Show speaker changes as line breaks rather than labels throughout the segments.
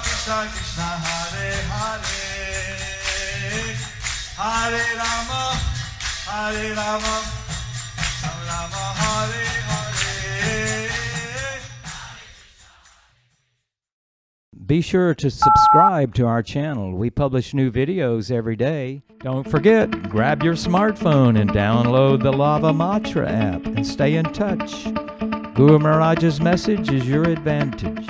Krishna Krishna Hare Hare Hare Rama Rama Hare Hare.
Be sure to subscribe to our channel. We publish new videos every day. Don't forget, grab your smartphone and download the Lava Matra app and stay in touch. Guru Maharaj's message is your advantage.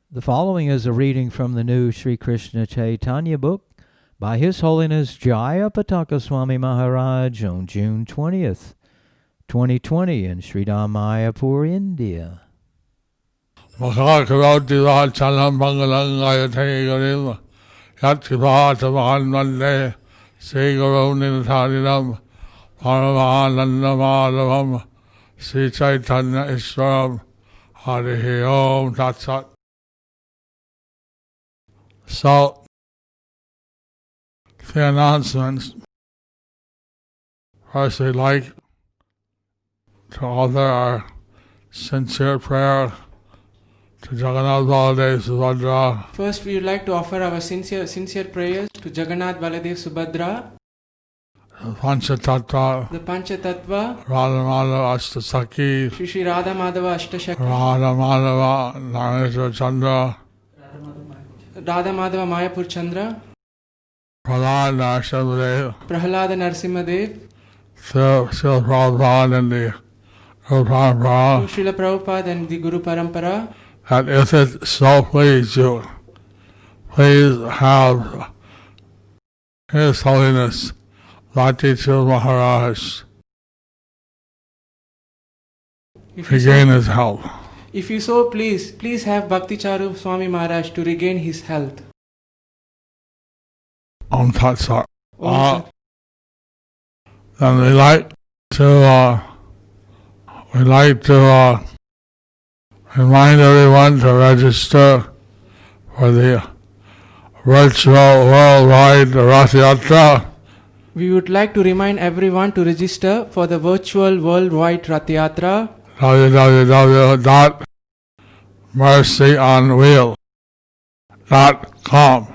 The following is a reading from the new Sri Krishna Chaitanya book by His Holiness Jayapataka Swami Maharaj on June 20th, 2020 in Sridham Mayapur, India.
Makakaroti Vachalam Bangalang Ayatay Garim Yatkivata Vahanmande Segaro Nilatarinam Paramahananda Madhavam Sri Chaitanya Ishwaram Harihi Om Tat Sat. So, the announcements. First, we'd like to offer our sincere prayer to Jagannath Baladev Subhadra.
First, we would like to offer our sincere prayers to Jagannath Baladev Subhadra,
The Panchatattva,
the Panchatattva,
Radha Madhava Ashtasakhi,
Shri Shri Radha Madhava Ashtashakti,
Radha Madhava Narayana Chandra,
Radha Madhava Mayapur Chandra,
Prahlad Narsimhadev,
Prahlada Narsimhadev,
Srila Prabhupada and the Guru Parampara,
Srila Prabhupada and the Guru Parampara,
that if it so please you, please have His Holiness Latitya Maharaj regain his health.
if you so please have Bhakti Charu Swami Maharaj to regain his health.
Om Tat Sat.
Om
Then we like to remind everyone to register for the virtual worldwide Rath Yatra.
We would like to remind everyone to register for the virtual worldwide Rath Yatra.
www.mercyonwheel.com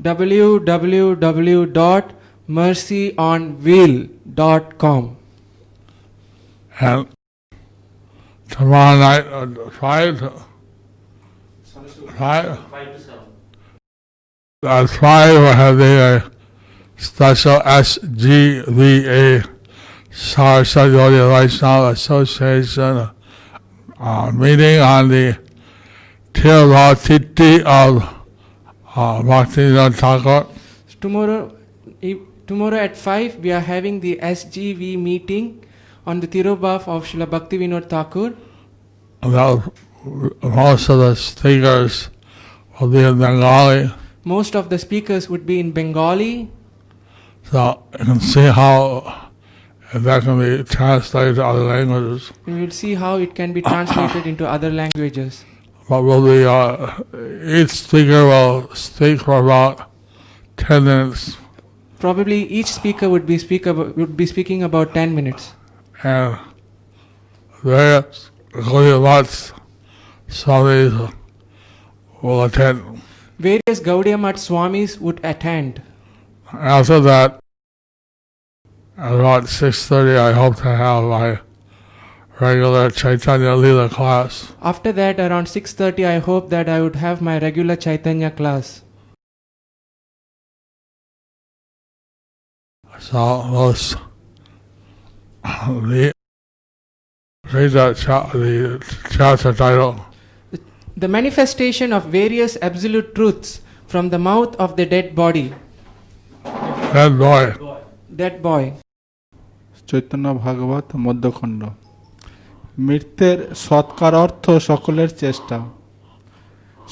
www.mercyonwheel.com.
And tomorrow night at 5 to 5 we're having a special SGVA, Saraswati Gaudiya Vaishnava Association meeting on the Tirva Tithi of Bhaktivinoda Thakur.
Tomorrow at 5 we are having the SGV meeting on the Tirobhav of Srila Bhaktivinoda Thakur.
Most of the speakers will be in Bengali.
Most of the speakers would be in Bengali.
So you can see how that can be translated to other languages.
And we will see how it can be translated into other languages.
But will be each speaker will speak for about 10 minutes.
Probably each speaker would be speaking about 10 minutes.
And various Gaudiya Math Swamis will attend.
Various Gaudiya Math Swamis would attend.
After that, at about 6:30, I hope to have my regular Chaitanya Leela class.
After that, around 6:30, I hope that I would have my regular Chaitanya class.
So let's read the chapter title.
The manifestation of various absolute truths from the mouth of the dead body.
Dead boy.
Dead boy.
Chaitanya ভাগবত মধ্যখণ্ড। মৃত্যের সৎকার অর্থ সকলের চেষ্টা।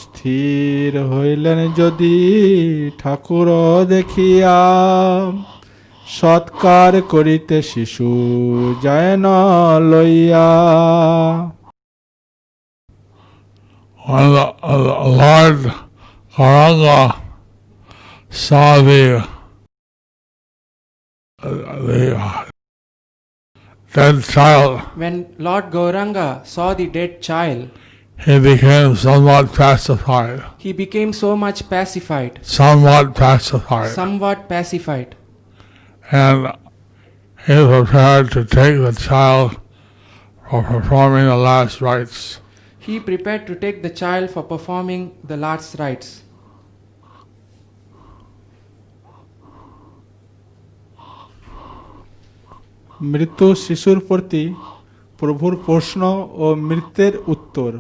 স্থির হইলেন যদি ঠাকুর দেখিয়া, সৎকার করিতে শিশু যায় না লইয়া।
When the Lord Gauranga saw the dead child,
When Lord Gauranga saw the dead child,
he became somewhat pacified.
he became so much pacified,
Somewhat pacified.
somewhat pacified.
And he prepared to take the child for performing the last rites.
He prepared to take the child for performing the last rites.
মৃত শিশুর প্রতি প্রভুর প্রশ্ন ও মৃতের উত্তর।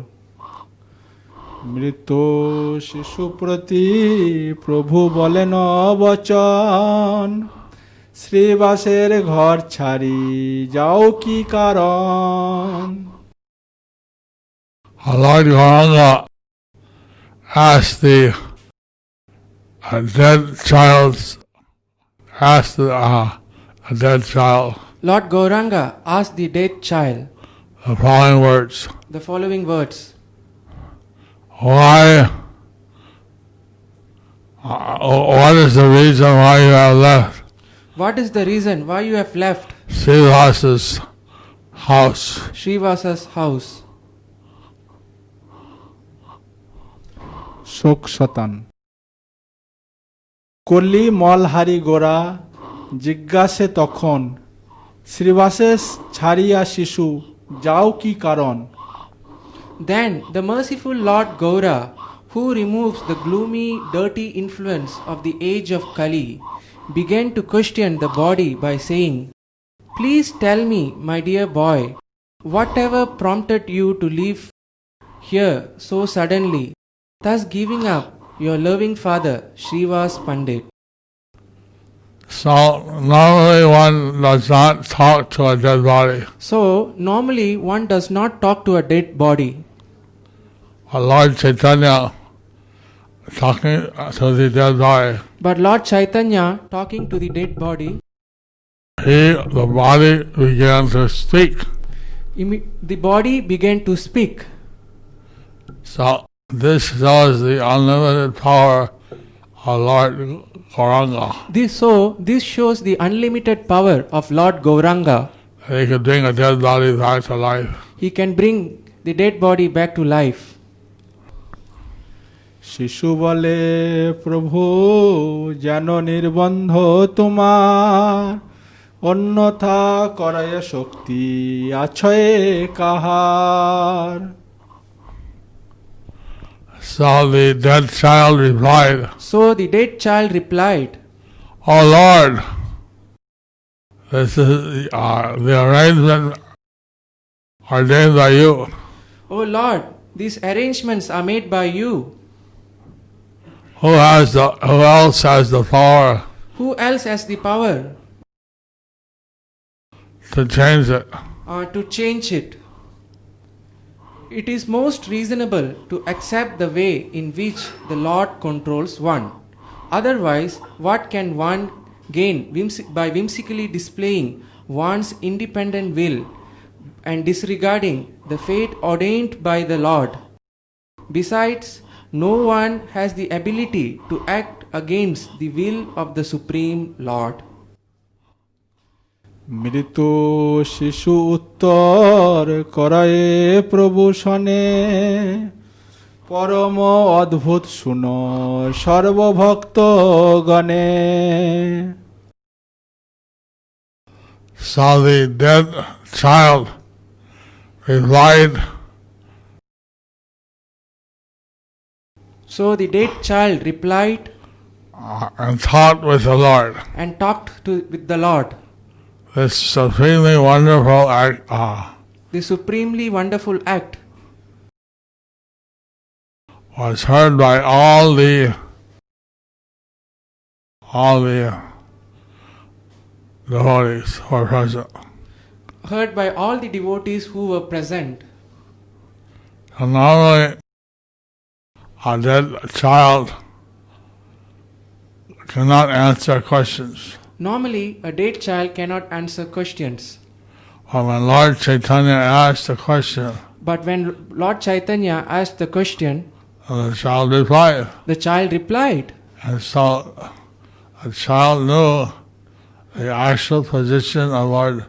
মৃত শিশু প্রতি প্রভু বলেন বচন, শ্রীবাসের ঘর ছাড়ি যাও কি কারণ।
Lord Gauranga asked the dead child
Lord Gauranga asked the dead child
the following words.
the following words.
What is the reason why you have left
What is the reason why you have left
Srivasa's house?
Srivasa's house?
শোক শতান। কলি মলহারি গোরা জিজ্ঞাসে তখন, শ্রীবাসেস ছাড়িয়া শিশু যাও কি কারণ।
Then the merciful Lord Gaura, who removes the gloomy, dirty influence of the age of Kali, began to question the body by saying, "Please tell me, my dear boy, whatever prompted you to leave here so suddenly, thus giving up your loving father, Srivas Pandit?"
So normally one does not talk to a dead body.
So, normally one does not talk to a dead body.
But Lord Chaitanya talking to the dead body,
But Lord Chaitanya, talking to the dead body,
the body began to speak.
the body began to speak.
So this shows the unlimited power of Lord Gauranga.
This shows the unlimited power of Lord Gauranga.
He could bring a dead body back to life.
He can bring the dead body back to life.
শিশু বলে প্রভু যেন নির্বন্ধ তোমার, অন্যথা করায় শক্তি আছয়ে কাহার।
So the dead child replied,
So the dead child replied,
"Oh Lord, this is the arrangement ordained by you.
"O Lord, these arrangements are made by you.
Who else has the power
Who else has the power
to change it?"
to change it? It is most reasonable to accept the way in which the Lord controls one. Otherwise, what can one gain by whimsically displaying one's independent will and disregarding the fate ordained by the Lord? Besides, no one has the ability to act against the will of the Supreme Lord.
মৃত শিশু উত্তর করায়ে প্রভু শনে, পরম অদ্ভুত শুনো সর্বভক্ত গণে।
So the dead child replied,
So the dead child replied
and talked with the Lord.
and talked with the Lord.
This supremely wonderful act,
The supremely wonderful act
was heard by all the devotees who were present.
heard by all the devotees who were present.
So normally a dead child cannot answer questions.
Normally, a dead child cannot answer questions.
But when Lord Chaitanya asked the question,
But when Lord Chaitanya asked the question,
the child replied.
the child replied.
And so the child knew the actual position of Lord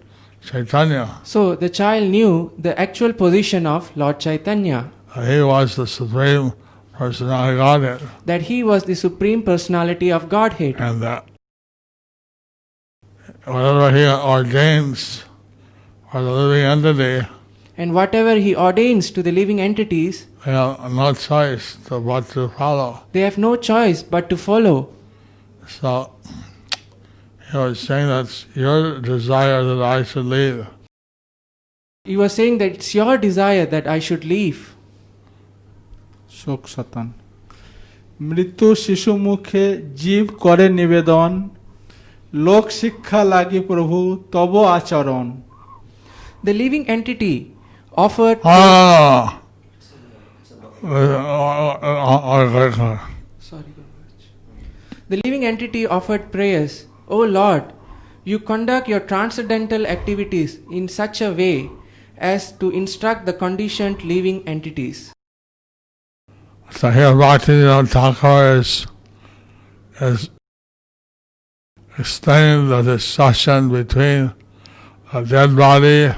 Chaitanya.
So the child knew the actual position of Lord Chaitanya,
He was the Supreme Personality of Godhead,
that he was the Supreme Personality of Godhead,
and that whatever he ordains for the living entity,
and whatever he ordains to the living entities,
they have no choice but to follow.
they have no choice but to follow.
So he was saying that's your desire that I should leave.
He was saying that it's your desire that I should leave.
শোক সতান মৃত্যু শিশু মুখে জীব করে নিবেদন লোক শিক্ষা লাগি প্রভু তব আচরণ
The living entity offered Sorry, Guruji. The living entity offered prayers. O Lord, you conduct your transcendental activities in such a way as to instruct the conditioned living entities.
So here Bhaktivinoda Thakur is explaining the discussion between a dead body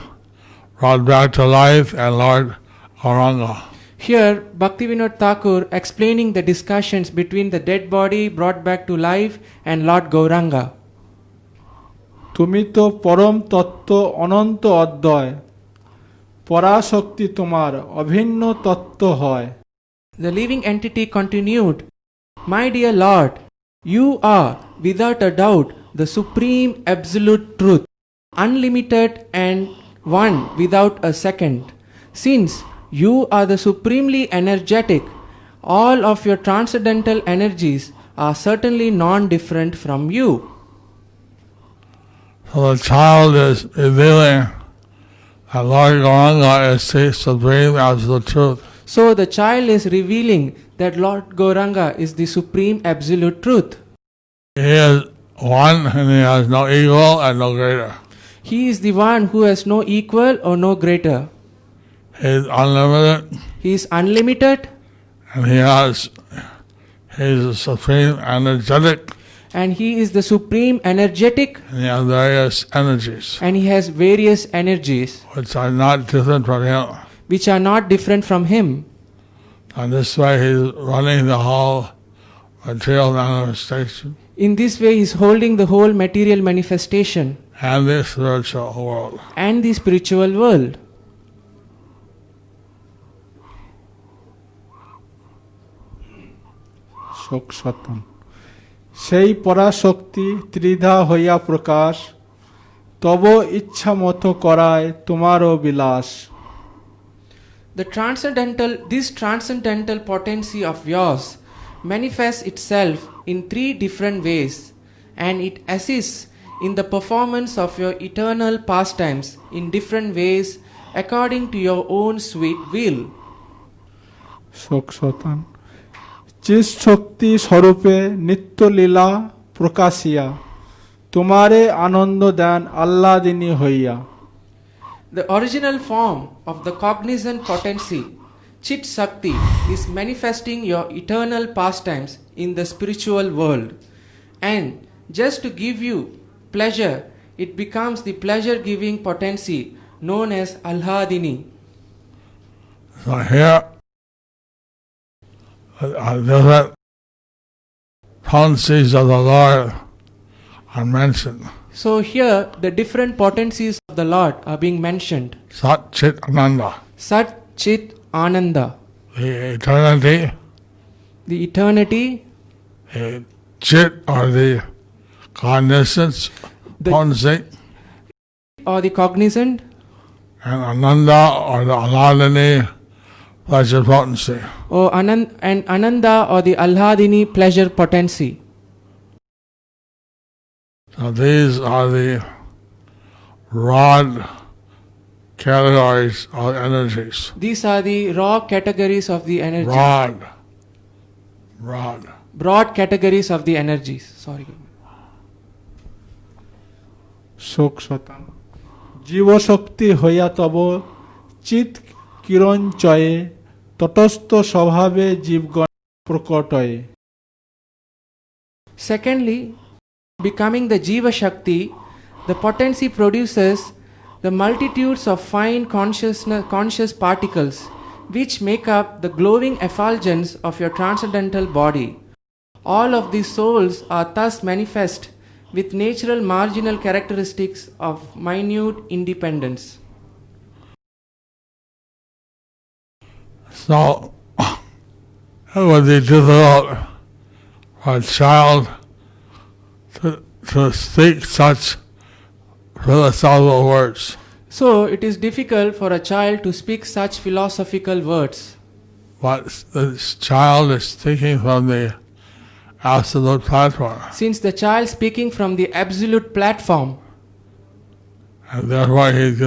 brought back to life and Lord Gauranga.
Here, Bhaktivinoda Thakur explaining the discussions between the dead body brought back to life and Lord Gauranga.
তুমি তো পরম তত্ত্ব অনন্ত অদ্বয় পরাশক্তি তোমার অভিন্ন তত্ত্ব হয়
The living entity continued, My dear Lord, you are, without a doubt, the supreme absolute truth, unlimited and one without a second. Since you are the supremely energetic, all of your transcendental energies are certainly non-different from you.
So the child is revealing that Lord Gauranga is the supreme absolute truth.
So the child is revealing that Lord Gauranga is the supreme absolute truth.
He is one and he has no equal and no greater.
He is the one who has no equal or no greater.
He is unlimited
He is unlimited
and he is the supreme energetic
and he is the supreme energetic
and he has various energies
and he has various energies
which are not different from him.
which are not different from him.
And this way he's running the whole material manifestation
In this way he is holding the whole material manifestation
and the spiritual world.
and the spiritual world.
শোক সতন সেই পরাশক্তি ত্রিধা হইয়া প্রকাশ তব ইচ্ছা মতো করায় তোমারও বিলাস
This transcendental potency of yours manifests itself in three different ways, and it assists in the performance of your eternal pastimes in different ways according to your own sweet will.
শোক সতন চিৎ শক্তি স্বরূপে নিত্য লীলা প্রকাশিয়া তোমারে আনন্দ দেন আহ্লাদিনী হইয়া
The original form of the cognizant potency, Chit Shakti, is manifesting your eternal pastimes in the spiritual world. And just to give you pleasure, it becomes the pleasure-giving potency known as Alhadini.
So here different potencies of the Lord are mentioned.
So here the different potencies of the Lord are being mentioned.
Sat Chit Ananda,
Sat Chit Ananda,
the eternity,
the eternity,
the Chit or the cognizance
The-
potency,
or the cognizant,
and Ananda or the Aladini pleasure potency.
or and Ananda or the Alhadini pleasure potency.
So these are the rod categories of energies.
These are the raw categories of the energy.
Broad.
Broad categories of the energies. Sorry.
শোক শতান জীবশক্তি হইয়া তব চিৎ কিরঞ্চয়ে তটস্থ স্বভাবে জীবগণ প্রকটয়ে
Secondly, becoming the Jiva Shakti, the potency produces The multitudes of fine conscious particles which make up the glowing effulgence of your transcendental body. All of these souls are thus manifest with natural marginal characteristics of minute independence.
So, it would be difficult for a child to speak such philosophical words.
So it is difficult for a child to speak such philosophical words.
But this child is speaking from the absolute platform,
Since the child speaking from the absolute platform,
and therefore he's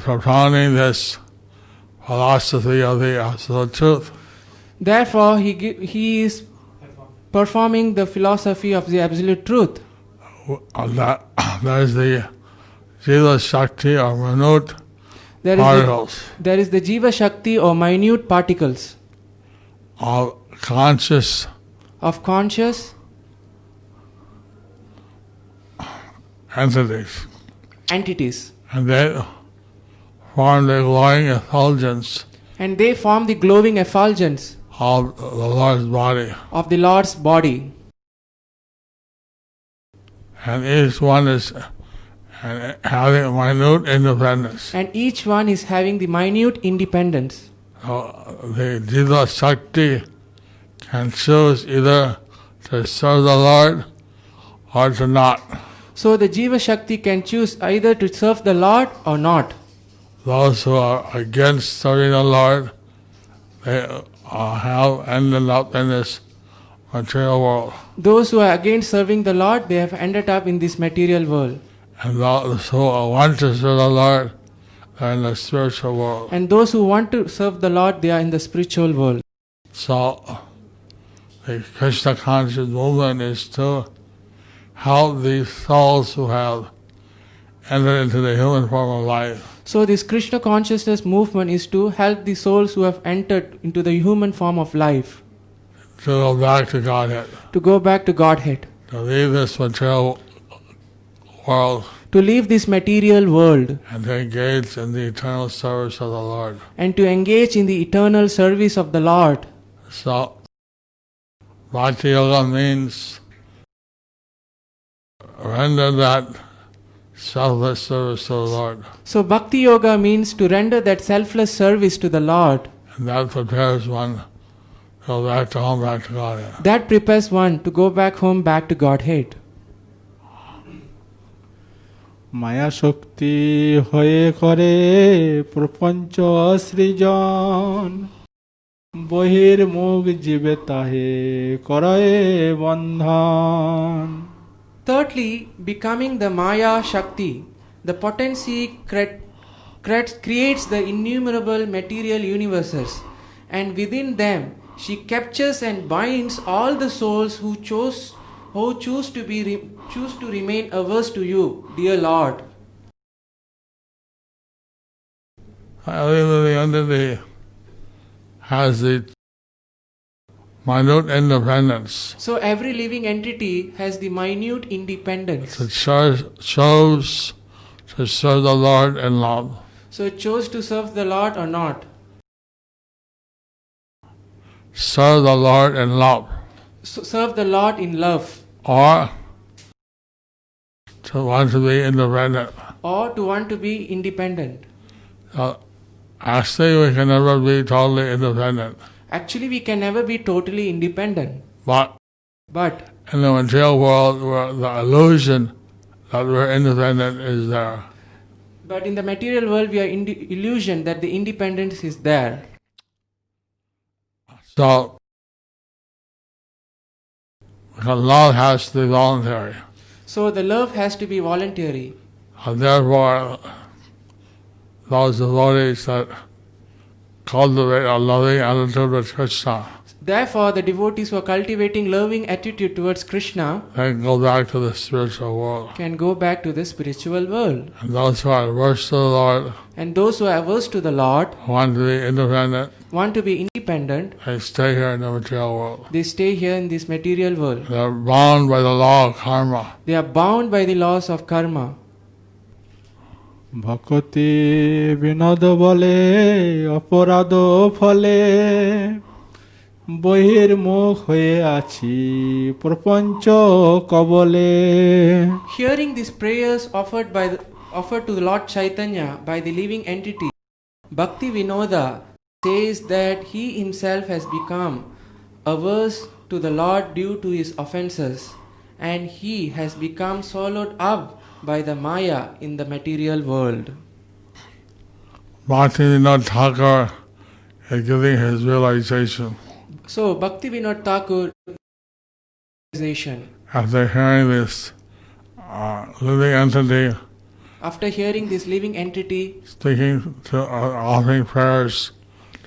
propounding this philosophy of the absolute truth.
therefore he is performing the philosophy of the absolute truth.
That is the Jiva Shakti or minute
There is,
particles
there is the Jiva Shakti or minute particles
of conscious
of conscious
entities,
entities,
and they form the glowing effulgence
and they form the glowing effulgence
of the Lord's body,
of the Lord's body.
and each one is having minute independence.
And each one is having the minute independence.
So the Jiva Shakti can choose either to serve the Lord or to not.
So the Jiva Shakti can choose either to serve the Lord or not.
Those who are against serving the Lord, they have ended up in this material world.
Those who are against serving the Lord, they have ended up in this material world.
And those who want to serve the Lord, they're in the spiritual world.
And those who want to serve the Lord, they are in the spiritual world.
So, the Krishna conscious movement is to help these souls who have entered into the human form of life
So this Krishna consciousness movement is to help the souls who have entered into the human form of life
to go back to Godhead,
to go back to Godhead,
to leave this material world
to leave this material world
and to engage in the eternal service of the Lord.
and to engage in the eternal service of the Lord.
So, Bhakti Yoga means render that selfless service to the Lord.
So Bhakti Yoga means to render that selfless service to the Lord.
And that prepares one to go back to home, back to Godhead.
That prepares one to go back home, back to Godhead.
মায়া শক্তি হয়ে করে প্রপঞ্চ সৃজন বহির্মুখ জীবে তাহে করয়ে বন্ধন.
Thirdly, becoming the Maya Shakti, the potency creates the innumerable material universes, and within them she captures and binds all the souls who choose to remain averse to you, dear Lord.
Every entity has the minute independence.
So every living entity has the minute independence.
It chose to serve the Lord in love.
So it chose to serve the Lord or not.
Serve the Lord in love.
So serve the Lord in love,
Or to want to be independent.
or to want to be independent.
Actually, we can never be totally independent.
Actually, we can never be totally independent.
But
But
in the material world, where the illusion that we're independent is there.
But in the material world, we are in the illusion that the independence is there.
So, because love has to be voluntary.
So the love has to be voluntary.
And therefore, those devotees that cultivate a loving attitude with Krishna,
Therefore, the devotees who are cultivating loving attitude towards Krishna
they can go back to the spiritual world.
can go back to the spiritual world.
And those who are averse to the Lord,
And those who are averse to the Lord,
want to be independent,
want to be independent,
they stay here in the material world.
they stay here in this material world.
They're bound by the law of karma.
They are bound by the laws of karma.
ভকতি বিনোদ বলে অপরাধ ফলে বহির্মুখ হয়ে আছি প্রপঞ্চ কবলে।
Hearing these prayers offered to the Lord Chaitanya by the living entity, Bhakti Vinoda says that he himself has become averse to the Lord due to his offences, and he has become swallowed up by the Maya in the material world.
Bhaktivinoda Thakur is giving his realization
So Bhakti Vinod Thakur realization,
after hearing this living entity
after hearing this living entity
speaking to offering prayers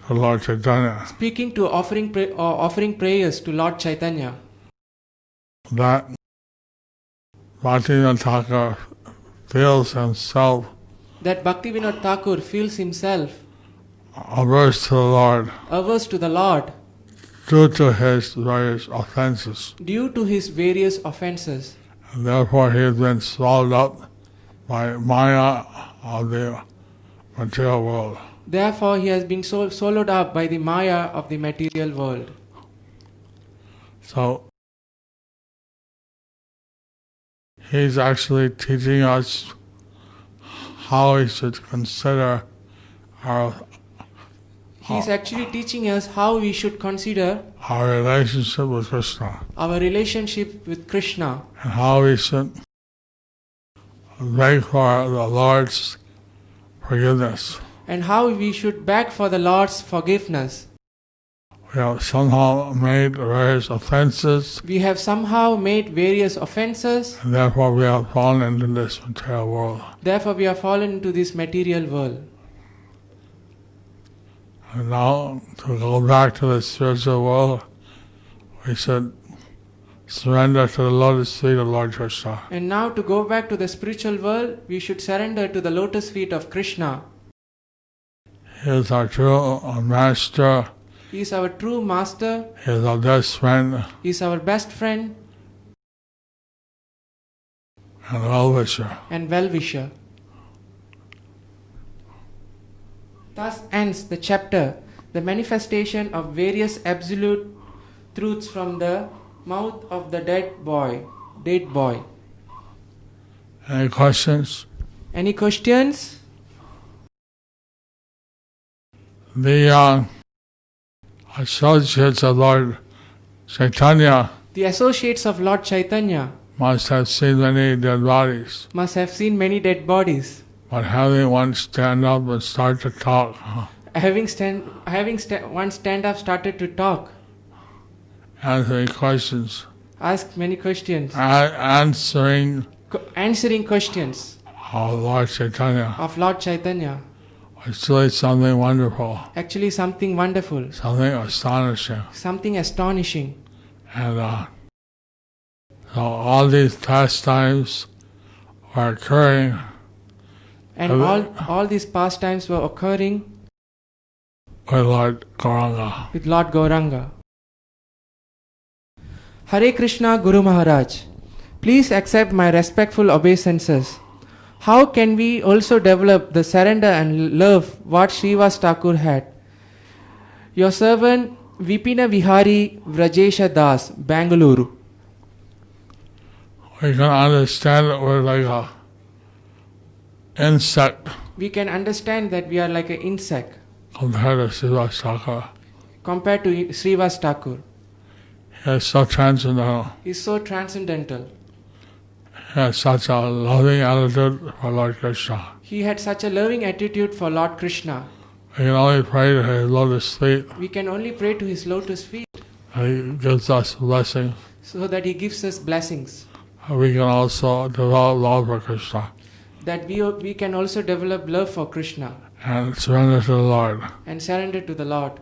to Lord Chaitanya,
speaking to offering prayers to Lord Chaitanya,
that Bhaktivinoda Thakur feels himself
that Bhakti Vinod Thakur feels himself
averse to the Lord
averse to the Lord
due to his various offenses.
due to his various offences.
And therefore he has been swallowed up by Maya of the material world.
Therefore, he has been swallowed up by the Maya of the material world.
So he's actually teaching us how we should consider our
He is actually teaching us how we should consider
relationship with Krishna
our relationship with Krishna
and how we should beg for the Lord's forgiveness.
and how we should beg for the Lord's forgiveness.
We have somehow made various offenses,
We have somehow made various offenses,
and therefore we have fallen into this material world.
therefore, we have fallen into this material world.
And now, to go back to the spiritual world, we should surrender to the lotus feet of Lord Krishna.
And now, to go back to the spiritual world, we should surrender to the lotus feet of Krishna.
He is our true master,
He is our true master,
he is our best friend,
He is our best friend
and well-wisher.
and well-wisher. Thus ends the chapter, the manifestation of various absolute truths from the mouth of the dead boy.
Any questions?
Any questions?
The associates of Lord Chaitanya
The associates of Lord Chaitanya
must have seen many dead bodies,
must have seen many dead bodies.
but having one stand up and start to talk,
One stand up started to talk,
answering questions,
ask many questions,
answering
questions
of Lord Chaitanya.
of Lord Chaitanya.
It's really something wonderful,
Actually, something wonderful,
something astonishing.
something astonishing.
And so all these pastimes were occurring
And all these pastimes were occurring
with Lord Gauranga.
with Lord Gauranga. Hare Krishna Guru Maharaj, please accept my respectful obeisances. How can we also develop the surrender and love what Srivas Thakur had? Your servant Vipina Vihari Vrajesha Das, Bangalore.
We can understand that we're like a insect
We can understand that we are like an insect
compared to Srivas Thakur.
compared to Srivas Thakur.
He is so transcendental.
He is so transcendental.
He has such a loving attitude for Lord Krishna.
He had such a loving attitude for Lord Krishna.
We can only pray to his lotus feet
We can only pray to his lotus feet
that he gives us blessings.
so that he gives us blessings.
We can also develop love for Krishna
That we can also develop love for Krishna
and surrender to the Lord.
and surrender to the Lord.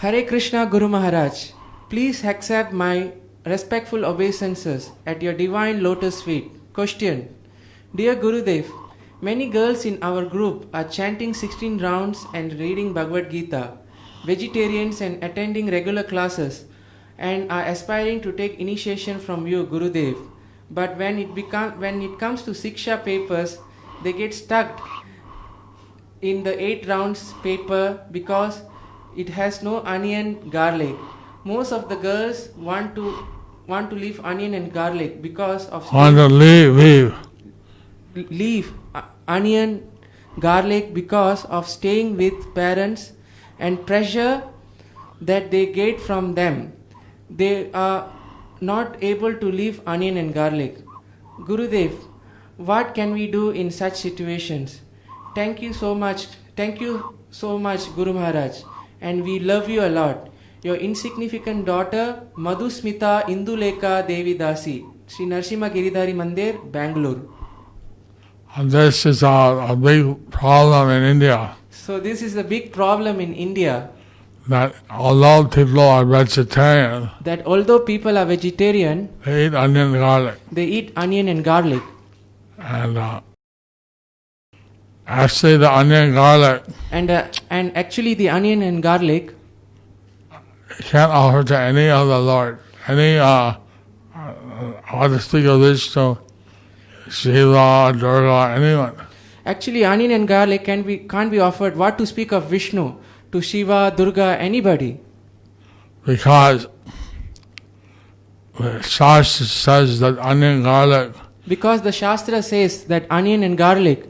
Hare Krishna Guru Maharaj, please accept my respectful obeisances at your divine lotus feet. Question: Dear Gurudev, many girls in our group are chanting 16 rounds and reading Bhagavad Gita, vegetarians and attending regular classes, and are aspiring to take initiation from you, Gurudev. But when it comes to Siksha papers, they get stuck in the 8 rounds paper because it has no onion garlic. Most of the girls want to leave onion and garlic because of
Want to leave.
leave onion garlic because of staying with parents and pressure that they get from them. They are not able to leave onion and garlic. Gurudev, what can we do in such situations? Thank you so much, Guru Maharaj, and we love you a lot. Your insignificant daughter, Madhusmita Induleka Devi Dasi, Sri Narsimha Giridhari Mandir, Bangalore.
And this is a big problem in India,
So this is a big problem in India,
that although people are vegetarian,
that although people are vegetarian,
they eat onion and garlic.
they eat onion and garlic.
And actually the onion and garlic
And actually the onion and garlic
you can't offer to any other Lord. Any, I want to speak of Vishnu, Shiva, Durga, anyone.
Actually, onion and garlic can't be offered. What to speak of Vishnu, to Shiva, Durga, anybody?
Because the Shastra says that onion and garlic
Because the Shastra says that onion and garlic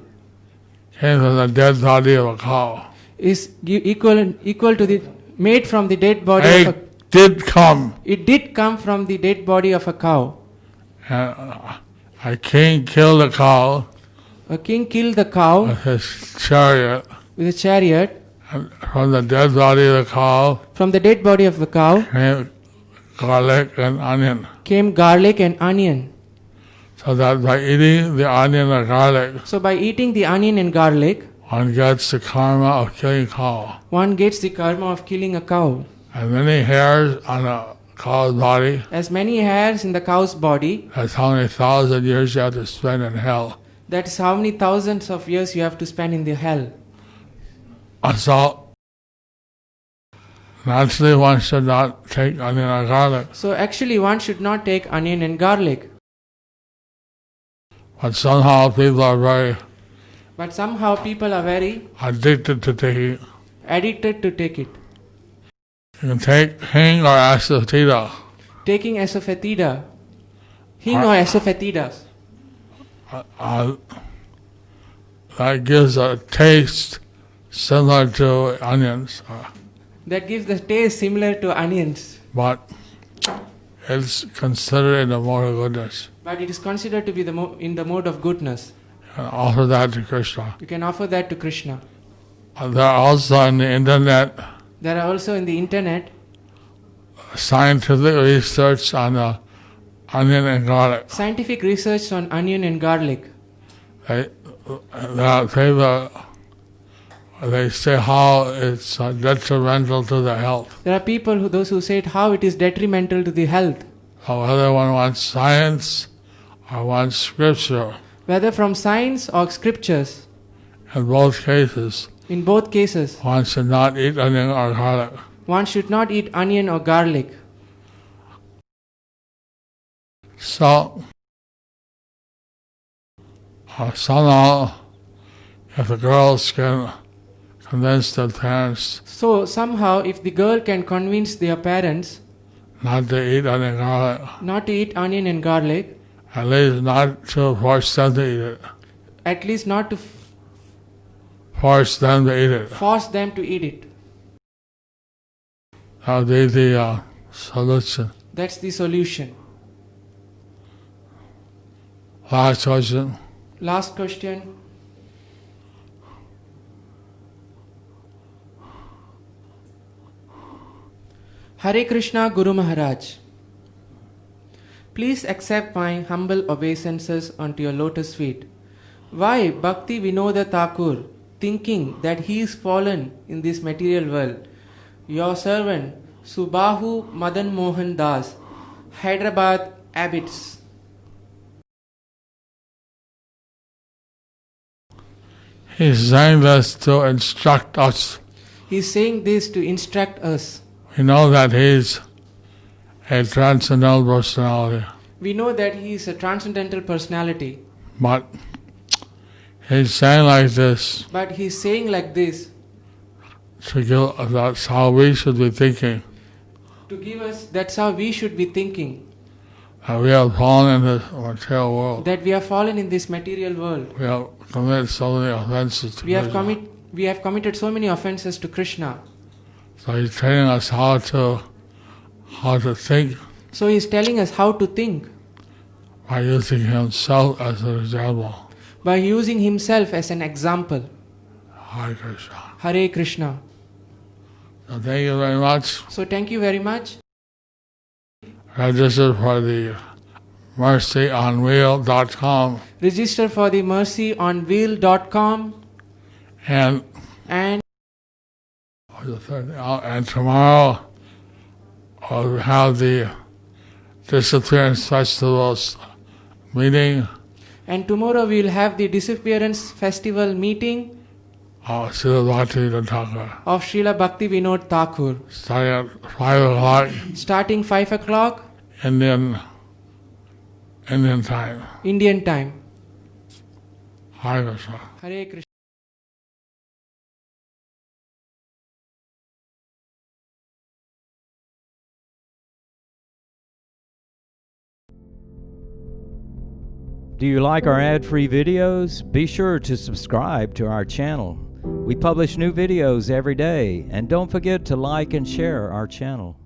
came from the dead body of a cow.
is equal to the made from the dead body of a.
It did come,
It did come from the dead body of a cow.
and a king killed the cow
A king killed the cow
with his chariot,
with a chariot.
and from the dead body of the cow
From the dead body of the cow
came garlic and onion.
came garlic and onion.
So that by eating the onion and garlic,
So by eating the onion and garlic,
one gets the karma of killing cow.
one gets the karma of killing a cow.
And many hairs on a cow's body,
As many hairs in the cow's body,
that's how many thousand years you have to spend in hell.
that's how many thousands of years you have to spend in the hell.
And so, naturally one should not take onion or garlic.
So actually one should not take onion and garlic.
But somehow people are very
But somehow people are very
addicted to taking.
addicted to take it.
You can take hing or asafoetida.
Taking asafoetida. Hing or asafoetida.
That gives a taste similar to onions,
That gives the taste similar to onions.
but it's considered in the mode of goodness.
But it is considered to be in the mode of goodness.
And offer that to Krishna.
You can offer that to Krishna.
There are also on the internet
There are also in the internet
scientific research on the onion and garlic.
scientific research on onion and garlic.
They say how it's detrimental to the health.
There are people those who said how it is detrimental to the health.
So whether one wants science or wants scripture,
Whether from science or scriptures,
in both cases,
in both cases,
one should not eat onion or garlic.
one should not eat onion or garlic.
So, somehow, if the girls can convince their parents
So somehow if the girl can convince their parents
not to eat onion and garlic,
not to eat onion and garlic,
at least not to force them to eat it.
at least not to
Force them to eat it.
force them to eat it.
That would be the solution.
That's the solution.
Last question.
Last question. Hare Krishna Guru Maharaj. Please accept my humble obeisances unto your lotus feet. Why Bhakti Vinoda Thakur, thinking that he is fallen in this material world? Your servant Subahu Madan Mohan Das, Hyderabad Abbots.
He's saying this to instruct us.
He is saying this to instruct us.
We know that he's a transcendental personality,
We know that he is a transcendental personality,
but He's saying like this
But he's saying like this
to give, that's how we should be thinking.
to give us, that's how we should be thinking,
We have fallen in this material world.
that we have fallen in this material world.
We have committed so many offenses to
We have,
Krishna.
we have committed so many offenses to Krishna.
So he's telling us how to think
So he's telling us how to think
by using himself as an example.
by using himself as an example.
Hare Krishna.
Hare Krishna.
So thank you very much.
So thank you very much.
Register for the mercyonwheel.com
Register for the mercyonwheel.com
and and tomorrow we'll have the Disappearance Festivals meeting
and tomorrow we will have the Disappearance Festival meeting
of Srila Bhaktivinoda Thakur
of Srila Bhakti Vinod Thakur
starting at 5 o'clock
starting 5 o'clock
Indian time.
Indian time.
Hare Krishna.
Hare Krishna.
Do you like our ad-free videos? Be sure to subscribe to our channel. We publish new videos every day, and don't forget to like and share our channel.